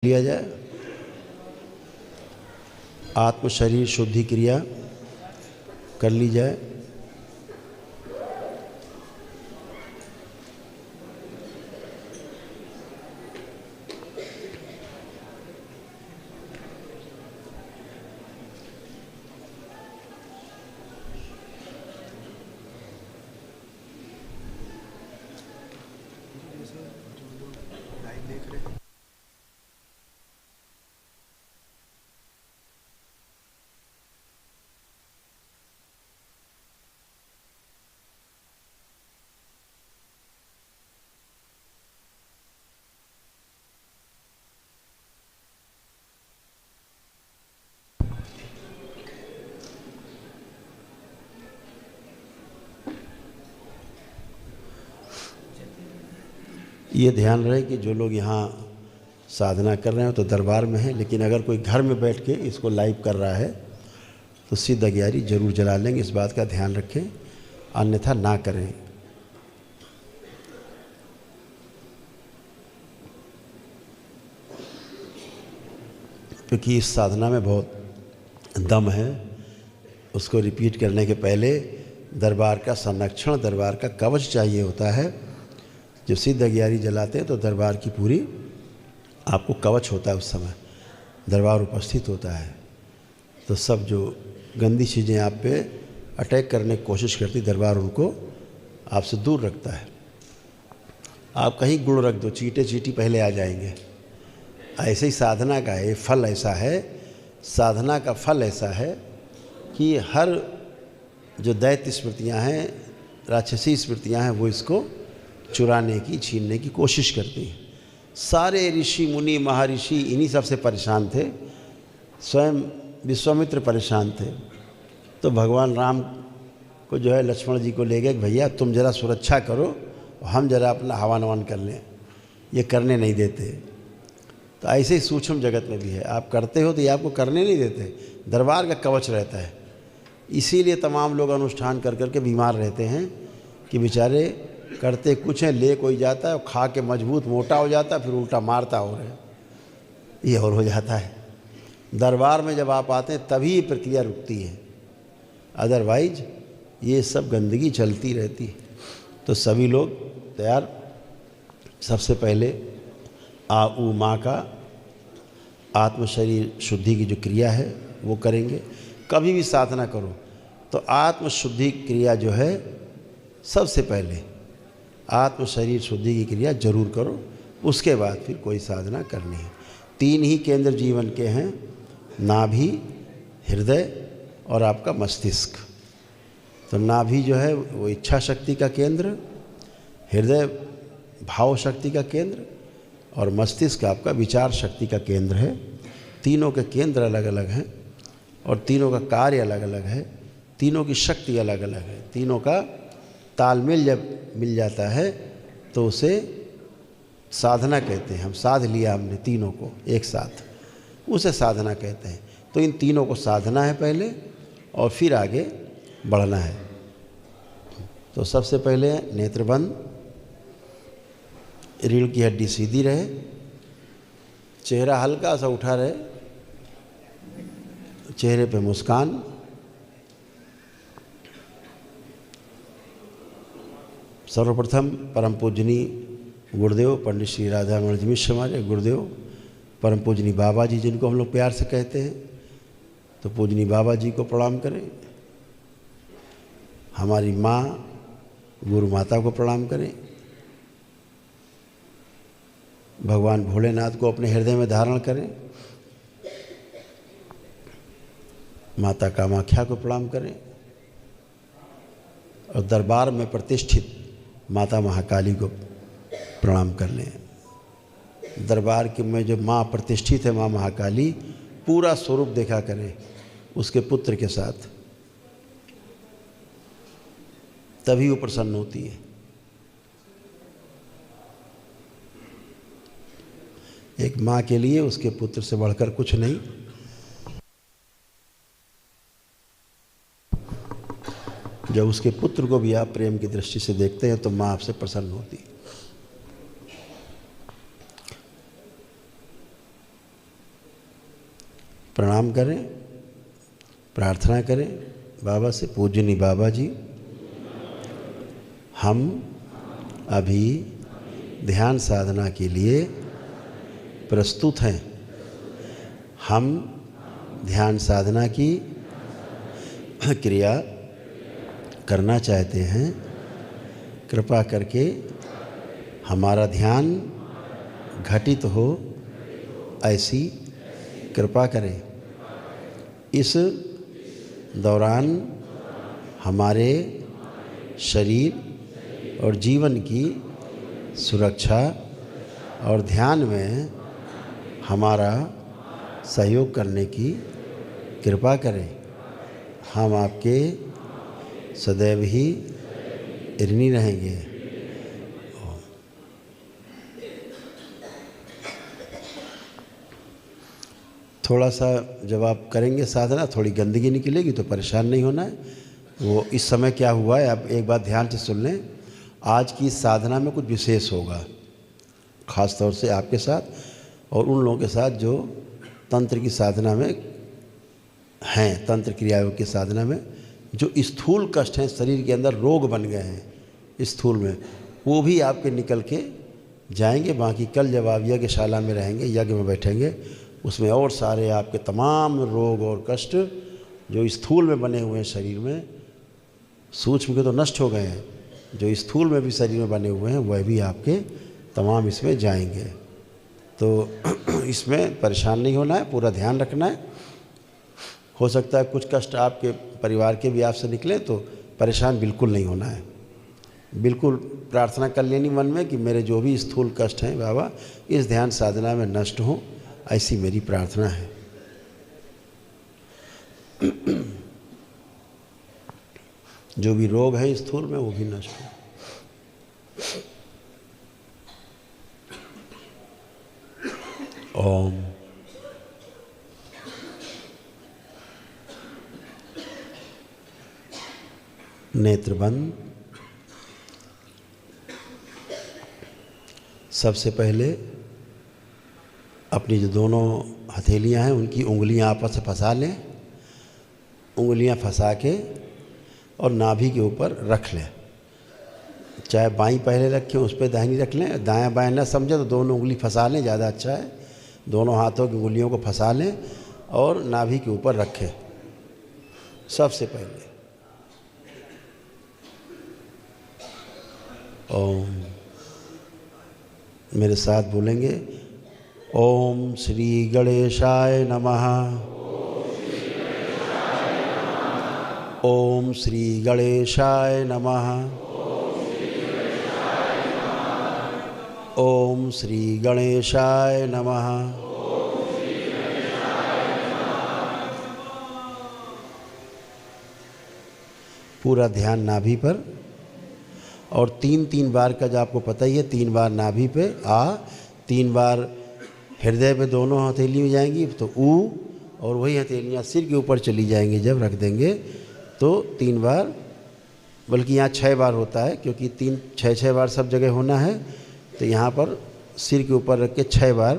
लिया जाए। आत्म शरीर शुद्धि क्रिया कर ली जाए। ये ध्यान रहे कि जो लोग यहाँ साधना कर रहे हैं तो दरबार में हैं, लेकिन अगर कोई घर में बैठ के इसको लाइव कर रहा है तो सिद्ध अग्यारी जरूर जला लेंगे। इस बात का ध्यान रखें, अन्यथा ना करें। क्योंकि इस साधना में बहुत दम है। उसको रिपीट करने के पहले दरबार का संरक्षण, दरबार का कवच चाहिए होता है। जब सिद्ध अग्यारी जलाते हैं तो दरबार की पूरी आपको कवच होता है। उस समय दरबार उपस्थित होता है तो सब जो गंदी चीज़ें आप पे अटैक करने की कोशिश करती, दरबार उनको आपसे दूर रखता है। आप कहीं गुण रख दो, चीटे चीटी पहले आ जाएंगे। ऐसे ही साधना का है फल, ऐसा है साधना का फल ऐसा है कि हर जो दैत्य स्मृतियाँ हैं, राक्षसी स्मृतियाँ हैं, वो इसको चुराने की, छीनने की कोशिश करती हैं। सारे ऋषि मुनि महर्षि इन्हीं सब से परेशान थे। स्वयं विश्वामित्र परेशान थे तो भगवान राम को जो है लक्ष्मण जी को ले गए कि भैया तुम जरा सुरक्षा करो, हम जरा अपना हवन हवन कर लें। ये करने नहीं देते। तो ऐसे ही सूक्ष्म जगत में भी है, आप करते हो तो ये आपको करने नहीं देते। दरबार का कवच रहता है। इसीलिए तमाम लोग अनुष्ठान कर करके बीमार रहते हैं कि बेचारे करते कुछ है, ले कोई जाता है, खा के मजबूत मोटा हो जाता है, फिर उल्टा मारता हो रहे, ये और हो जाता है। दरबार में जब आप आते हैं तभी ये प्रक्रिया रुकती है, अदरवाइज ये सब गंदगी चलती रहती है। तो सभी लोग तैयार। सबसे पहले आ ऊ माँ का आत्म शरीर शुद्धि की जो क्रिया है वो करेंगे। कभी भी साधना करो तो आत्म शुद्धि क्रिया जो है, सबसे पहले आत्म शरीर शुद्धि की क्रिया जरूर करो, उसके बाद फिर कोई साधना करनी है। 3 ही केंद्र जीवन के हैं, नाभि, हृदय और आपका मस्तिष्क। तो नाभि जो है वो इच्छा शक्ति का केंद्र, हृदय भाव शक्ति का केंद्र और मस्तिष्क आपका विचार शक्ति का केंद्र है। तीनों के केंद्र अलग अलग हैं और तीनों का कार्य अलग अलग है, तीनों की शक्ति अलग अलग है। तीनों का तालमेल जब मिल जाता है तो उसे साधना कहते हैं। हम साध लिया हमने तीनों को एक साथ, उसे साधना कहते हैं। तो इन तीनों को साधना है पहले और फिर आगे बढ़ना है। तो सबसे पहले नेत्र बंद, रीढ़ की हड्डी सीधी रहे, चेहरा हल्का सा उठा रहे, चेहरे पे मुस्कान। सर्वप्रथम परम पूजनीय गुरुदेव पंडित श्री राधारमण जी मिश्र हमारे गुरुदेव, परम पूजनीय बाबा जी जिनको हम लोग प्यार से कहते हैं, तो पूजनीय बाबा जी को प्रणाम करें। हमारी माँ गुरु माता को प्रणाम करें। भगवान भोलेनाथ को अपने हृदय में धारण करें। माता कामाख्या को प्रणाम करें और दरबार में प्रतिष्ठित माता महाकाली को प्रणाम कर लें। दरबार के में जो माँ प्रतिष्ठित है, माँ महाकाली, पूरा स्वरूप देखा करें उसके पुत्र के साथ, तभी वो प्रसन्न होती है। एक माँ के लिए उसके पुत्र से बढ़कर कुछ नहीं। जब उसके पुत्र को भी आप प्रेम की दृष्टि से देखते हैं तो माँ आपसे प्रसन्न होती है। प्रणाम करें, प्रार्थना करें बाबा से। पूजनी बाबा जी, हम अभी ध्यान साधना के लिए प्रस्तुत हैं। हम ध्यान साधना की क्रिया करना चाहते हैं। कृपा करके हमारा ध्यान घटित हो, ऐसी कृपा करें। इस दौरान हमारे शरीर और जीवन की सुरक्षा और ध्यान में हमारा सहयोग करने की कृपा करें। हम आपके सदैव ही ऋणी रहेंगे। थोड़ा सा जब आप करेंगे साधना, थोड़ी गंदगी निकलेगी तो परेशान नहीं होना है। वो इस समय क्या हुआ है, आप एक बात ध्यान से सुन लें। आज की साधना में कुछ विशेष होगा, ख़ास तौर से आपके साथ और उन लोगों के साथ जो तंत्र की साधना में हैं, तंत्र क्रियाओं की साधना में जो स्थूल कष्ट हैं, शरीर के अंदर रोग बन गए हैं स्थूल में, वो भी आपके निकल के जाएंगे। बाकी कल जब आप यज्ञशाला में रहेंगे, यज्ञ में बैठेंगे, उसमें और सारे आपके तमाम रोग और कष्ट जो स्थूल में बने हुए हैं शरीर में, सूक्ष्म के तो नष्ट हो गए हैं, जो स्थूल में भी शरीर में बने हुए हैं वह भी आपके तमाम इसमें जाएंगे। तो इसमें परेशान नहीं होना है, पूरा ध्यान रखना है। हो सकता है कुछ कष्ट आपके परिवार के भी आपसे निकले, तो परेशान बिल्कुल नहीं होना है। बिल्कुल प्रार्थना कर लेनी मन में कि मेरे जो भी स्थूल कष्ट हैं बाबा इस ध्यान साधना में नष्ट हों, ऐसी मेरी प्रार्थना है। जो भी रोग है स्थूल में वो भी नष्ट हो। ओम। नेत्र बंद। सबसे पहले अपनी जो दोनों हथेलियां हैं उनकी उंगलियां आपस में फंसा लें। उंगलियां फंसा के और नाभि के ऊपर रख लें। चाहे बाईं पहले रखें, उस पर दाहिनी रख लें। दायां बायां ना समझे तो दोनों उंगली फंसा लें, ज़्यादा अच्छा है। दोनों हाथों की उंगलियों को फंसा लें और नाभि के ऊपर रखें। सबसे पहले ओम, मेरे साथ बोलेंगे। ओम श्री गणेशाय नमः। ओम श्री गणेशाय नमः। ओम श्री गणेशाय नमः। पूरा ध्यान नाभि पर, और 3-3 बार का जो आपको पता ही है, 3 बार नाभि पे आ, 3 बार हृदय पे दोनों हथेली में जाएंगी तो ऊ, और वही हथेलियाँ सिर के ऊपर चली जाएंगी। जब रख देंगे तो 3 बार, बल्कि यहाँ 6 बार होता है, क्योंकि 6 बार सब जगह होना है। तो यहाँ पर सिर के ऊपर रख के 6 बार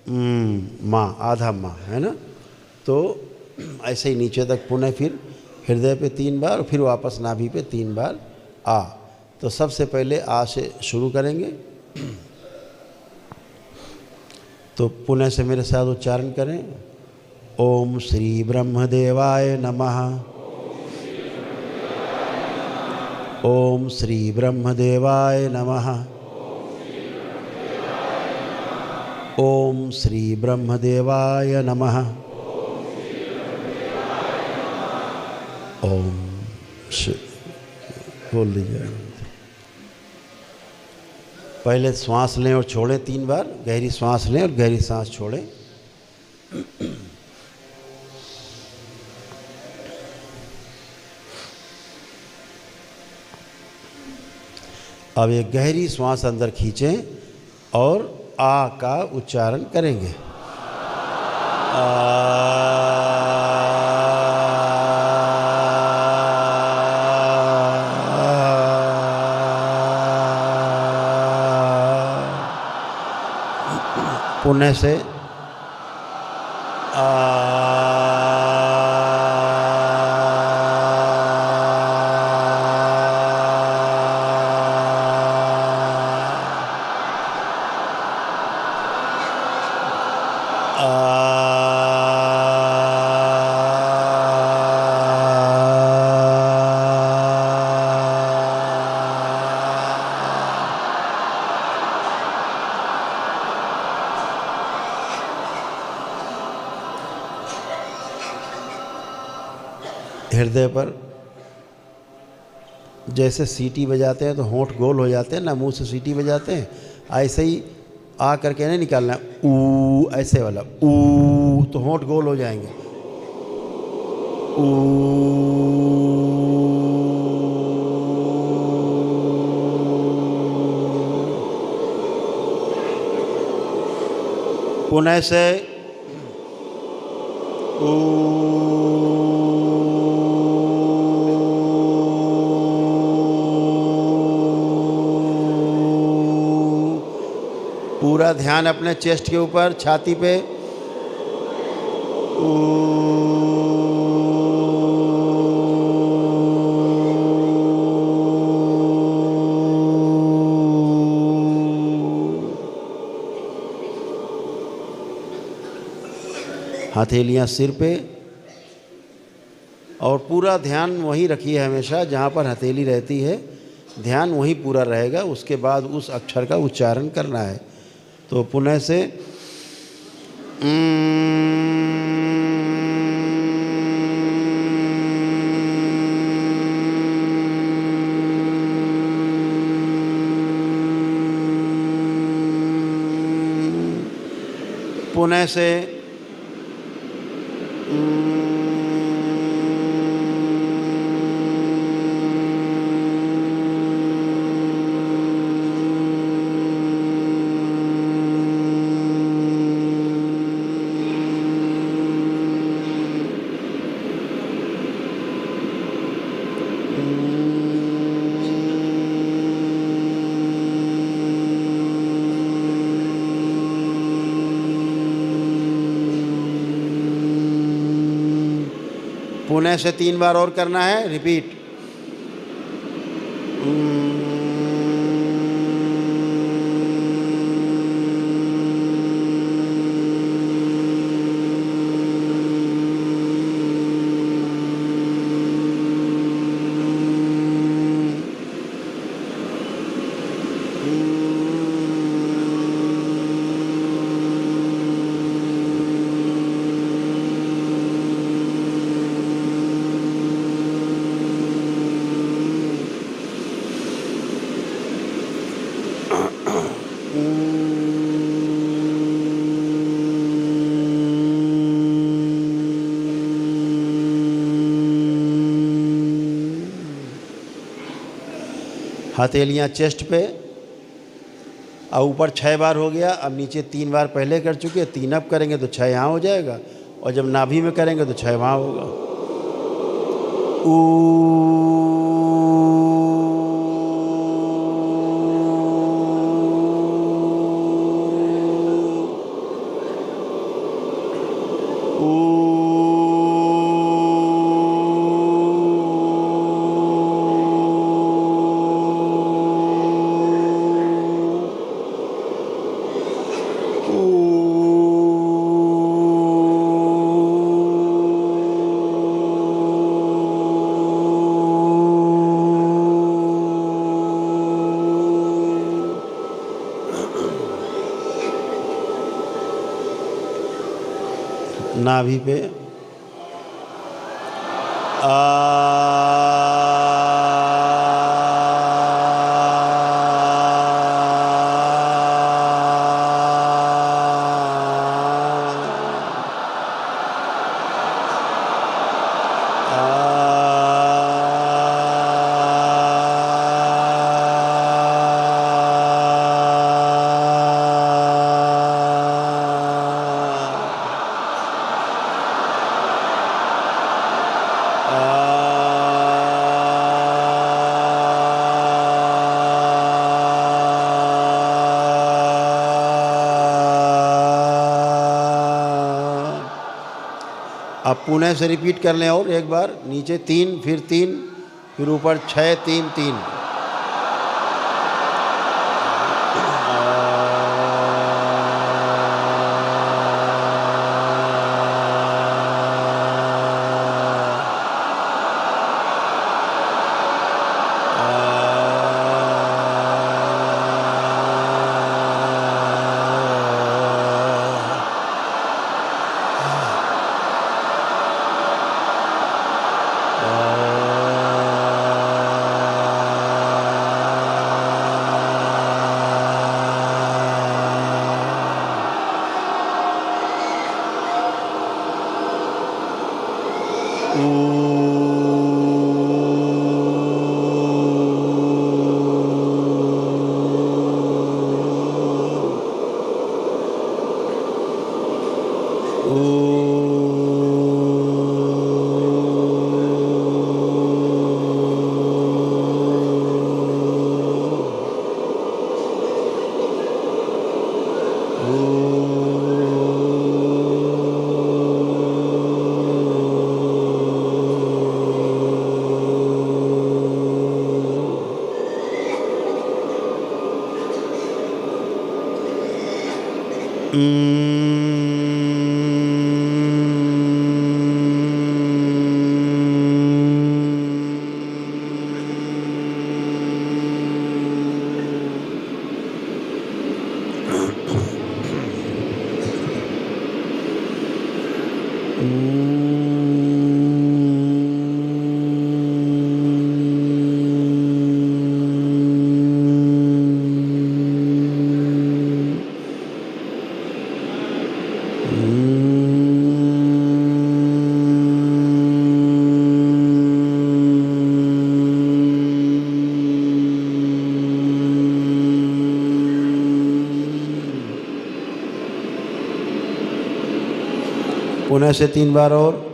माँ, आधा माँ, है ना। तो ऐसे ही नीचे तक पुनः फिर हृदय पे 3 बार, फिर वापस नाभि पे 3 बार आ। तो सबसे पहले आ से शुरू करेंगे। तो पुनः से मेरे साथ उच्चारण करें। ओम श्री ब्रह्मदेवाय नमः। ओम श्री ब्रह्मदेवाय नमः। ओम श्री ब्रह्मदेवाय नमः। ओम बोल दीजिए। पहले श्वास लें और छोड़ें 3 बार। गहरी श्वास लें और गहरी सांस छोड़ें। अब एक गहरी श्वास अंदर खींचें और आ का उच्चारण करेंगे। पुण्य से हृदय पर जैसे सीटी बजाते हैं तो होंठ गोल हो जाते हैं ना, मुंह से सीटी बजाते हैं, ऐसे ही आ करके नहीं निकालना है, ऊ ऐसे वाला ऊ, तो होंठ गोल हो जाएंगे। ऊ पुनः से पूरा ध्यान अपने चेस्ट के ऊपर, छाती पे। हथेलियां सिर पे और पूरा ध्यान वहीं रखिए हमेशा जहाँ पर हथेली रहती है, ध्यान वहीं पूरा रहेगा। उसके बाद उस अक्षर का उच्चारण करना है। तो पुनः से पुनः से पुनः से 3 बार और करना है, रिपीट। हथेलियाँ चेस्ट पे और ऊपर 6 बार हो गया। अब नीचे 3 बार पहले कर चुके, 3 अब करेंगे तो 6 यहाँ हो जाएगा, और जब नाभि में करेंगे तो 6 वहाँ होगा। नाभि पे अब पुणे से रिपीट कर लें और एक बार, नीचे 3, फिर 3, फिर ऊपर 6, 3, 3। पुणे से 3 बार और।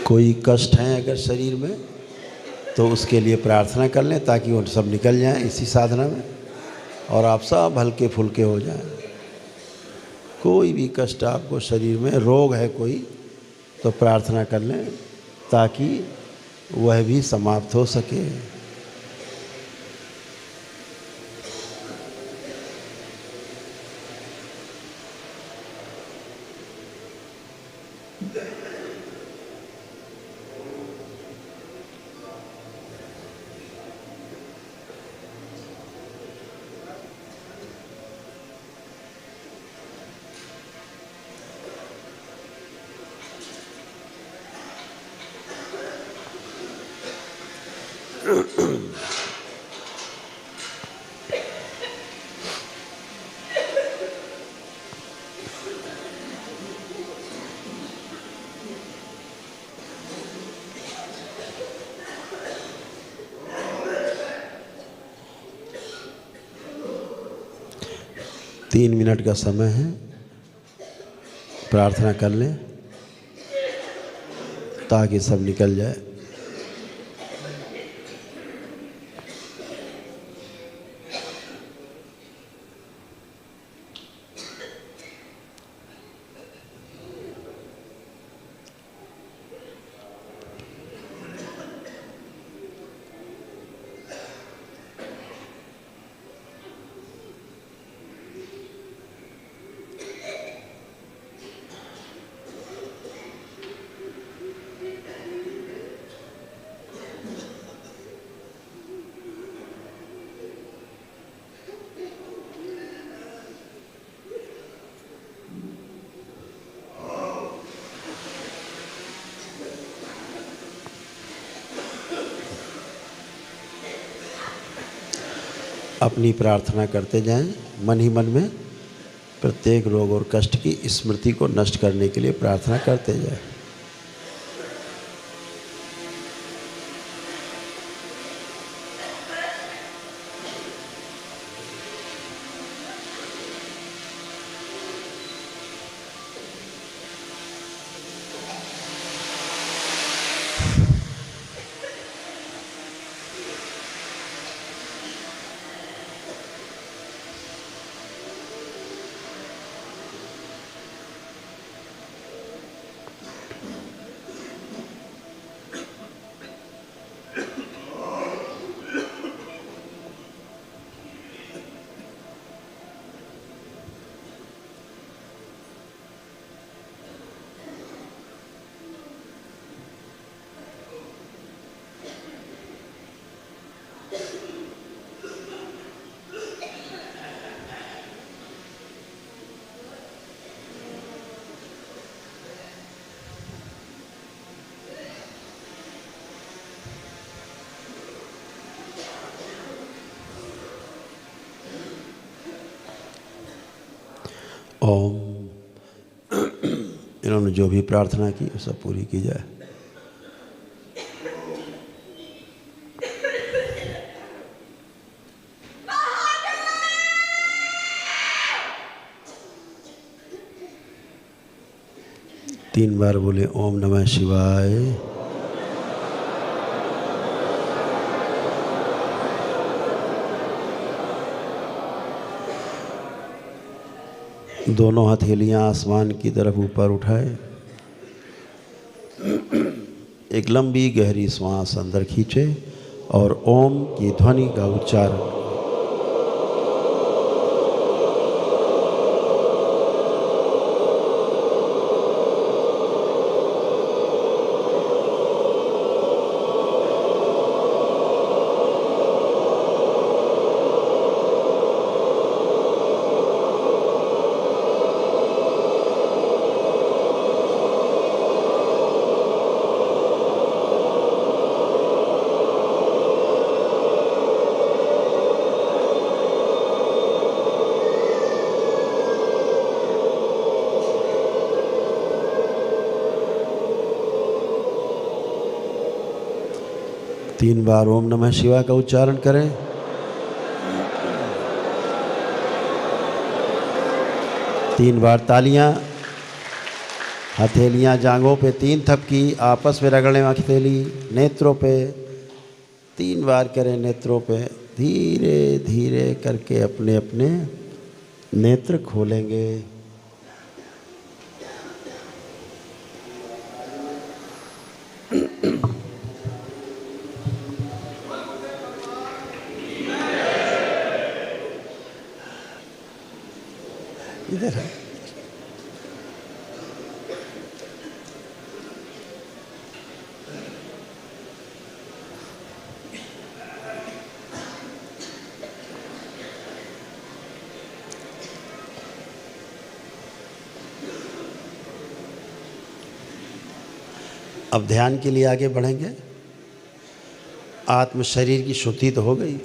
कोई कष्ट है अगर शरीर में तो उसके लिए प्रार्थना कर लें ताकि वो सब निकल जाएं इसी साधना में, और आप सब हल्के फुल्के हो जाएं। कोई भी कष्ट आपको शरीर में, रोग है कोई, तो प्रार्थना कर लें ताकि वह भी समाप्त हो सके। 3 मिनट का समय है, प्रार्थना कर लें ताकि सब निकल जाए। अपनी प्रार्थना करते जाएं, मन ही मन में प्रत्येक रोग और कष्ट की स्मृति को नष्ट करने के लिए प्रार्थना करते जाएं। ओम। इन्होंने जो भी प्रार्थना की वो सब पूरी की जाए। तीन बार बोले ओम नमः शिवाय। दोनों हथेलियां आसमान की तरफ ऊपर उठाए, एक लंबी गहरी श्वास अंदर खींचे और ओम की ध्वनि का उच्चारण। तीन बार ओम नमः शिवाय का उच्चारण करें। तीन बार तालियां, हथेलियां जांघों पे, 3 थपकी आपस में रगड़ें हथेली नेत्रों पे, 3 बार करें नेत्रों पे। धीरे धीरे करके अपने अपने नेत्र खोलेंगे। इधर है। अब ध्यान के लिए आगे बढ़ेंगे। आत्म शरीर की शुद्धि तो हो गई।